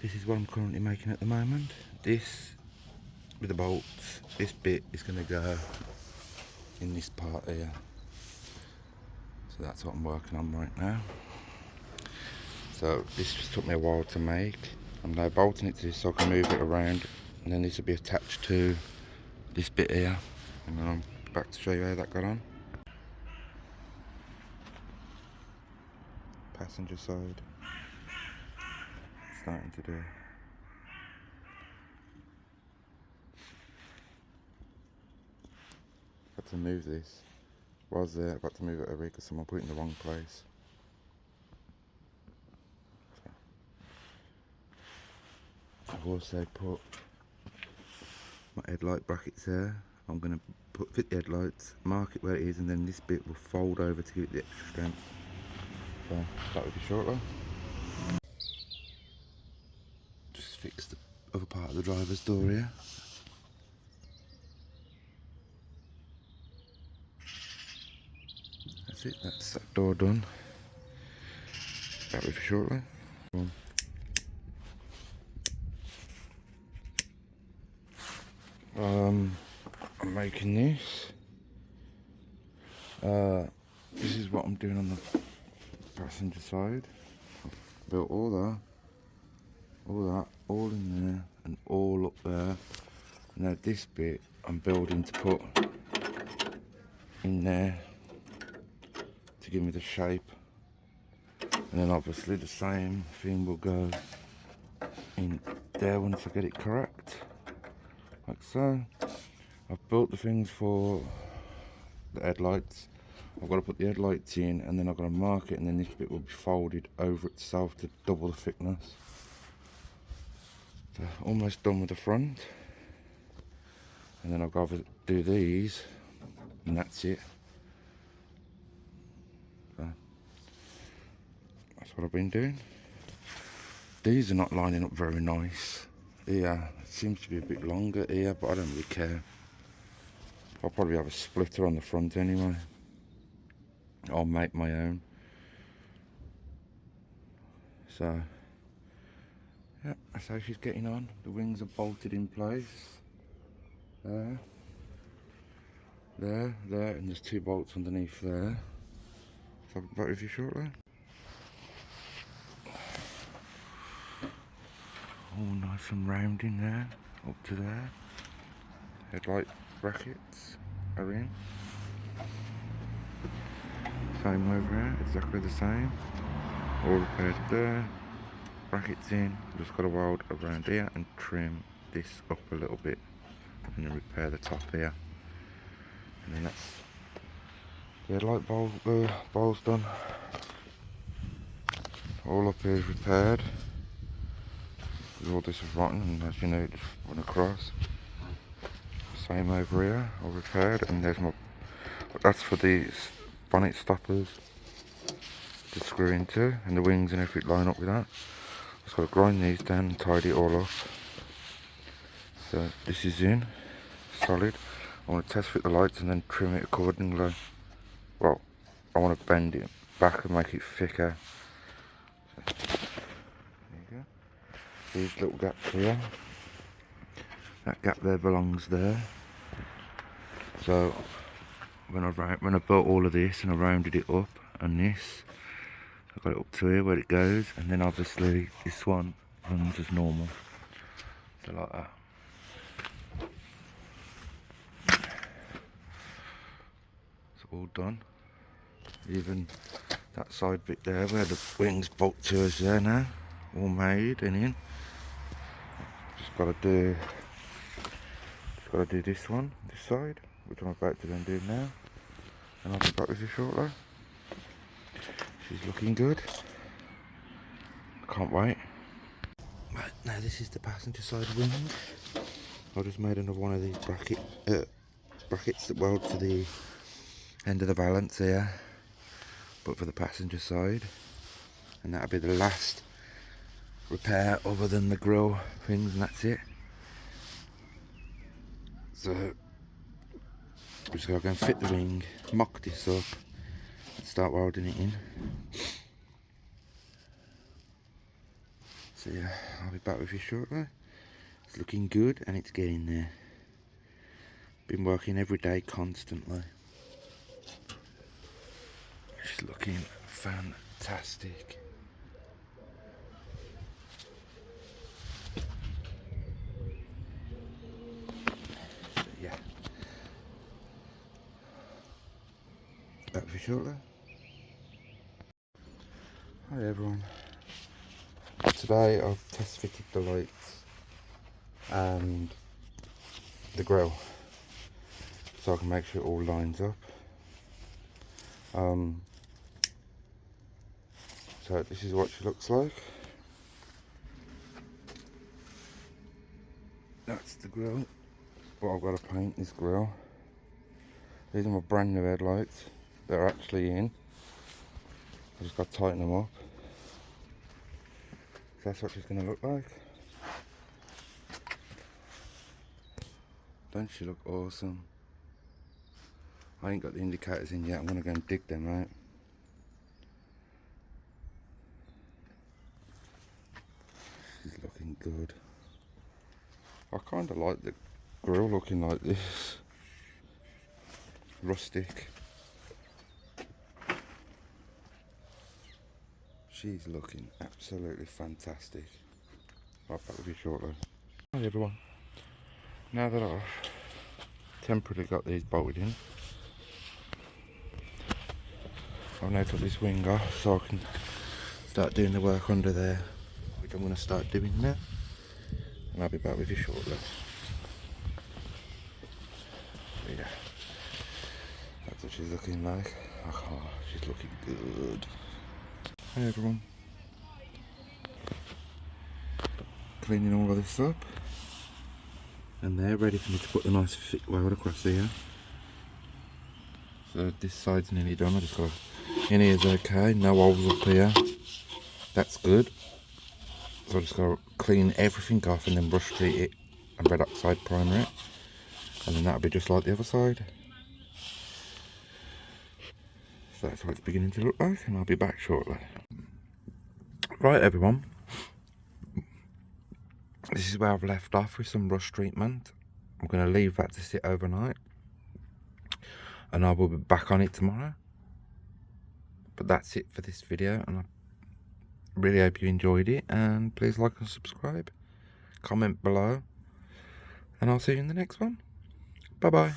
This is what I'm currently making at the moment. This, with the bolts, this bit is going to go in this part here. So that's what I'm working on right now. So this just took me a while to make. I'm now bolting it to this so I can move it around, and then this will be attached to this bit here, and then I'm back to show you how that got on. Passenger side, starting to do. Got to move this. Was there? I've got to move it over because someone put it in the wrong place. I've also put my headlight brackets there. I'm going to fit the headlights, mark it where it is, and then this bit will fold over to give it the extra strength. So that would be shorter. Just fix the other part of the driver's door here. That's it, that's that door done. That would be shortly. I'm making this. This is what I'm doing on the passenger side. I've built all that, all in there and all up there. Now this bit I'm building to put in there to give me the shape, and then obviously the same thing will go in there once I get it correct, like so. I've built the things for the headlights. I've got to put the headlights in, and then I've got to mark it, and then this bit will be folded over itself to double the thickness. So almost done with the front, and then I've got to do these, and that's it. So that's what I've been doing. These are not lining up very nice. Here, it seems to be a bit longer here, but I don't really care. I'll probably have a splitter on the front anyway. I'll make my own. So, yeah, that's how she's getting on. The wings are bolted in place. There, and there's 2 bolts underneath there. So I'll be back with you shortly. All nice and round in there, up to there. Headlight brackets are in. Same over here, exactly the same. All repaired there. Brackets in. Just got to weld around here and trim this up a little bit, and then repair the top here. And then that's the headlight bowls done. All up here is repaired. All this is rotten, and as you know, it just went across. Same over here, all repaired, and there's my. That's for the bonnet stoppers to screw into, and the wings and everything line up with that. Just got to grind these down and tidy it all up. So this is in solid. I want to test fit the lights and then trim it accordingly. Well, I want to bend it back and make it thicker. So, there you go. These little gaps here. That gap there belongs there. So when I built all of this and I rounded it up, and this, I got it up to here where it goes, and then obviously this one runs as normal. So like that. It's all done. Even that side bit there where the wings bolt to us there now, all made and in. Just gotta do this one, this side, which I'm about to then do now, and I'll be back with you shortly. She's looking good. Can't wait. Right, now this is the passenger side wing. I just made another one of these brackets that weld to the end of the valance here, but for the passenger side, and that'll be the last repair other than the grille things, and that's it. So I'm just going to go and fit the wing, mock this up, and start welding it in. So yeah, I'll be back with you shortly. It's looking good and it's getting there. Been working every day constantly. It's looking fantastic. So yeah, back with you shortly. Hi everyone. Today I've test fitted the lights and the grill so I can make sure it all lines up. So this is what she looks like. That's the grill. But I've got to paint this grill. These are my brand new headlights. They're actually in. I just got to tighten them up. So that's what she's going to look like. Don't she look awesome? I ain't got the indicators in yet. I'm going to go and dig them out. She's looking good. I kind of like the grill looking like this. Rustic. She's looking absolutely fantastic. I'll be back with you shortly. Hi everyone. Now that I've temporarily got these bolted in, I've now took this wing off so I can start doing the work under there, which I'm going to start doing now, and I'll be back with you shortly. But yeah, that's what she's looking like. Oh, she's looking good. Hi everyone. Cleaning all of this up, and they're ready for me to put the nice thick weld across here. So this side's nearly done. I just got in here's okay, no holes up here. That's good. So I just got to clean everything off and then brush treat it and red oxide primer it, and then that'll be just like the other side. So that's what it's beginning to look like, and I'll be back shortly. Right everyone, this is where I've left off with some rust treatment. I'm going to leave that to sit overnight, and I will be back on it tomorrow. But that's it for this video, and I really hope you enjoyed it, and please like and subscribe, comment below, and I'll see you in the next one. Bye bye.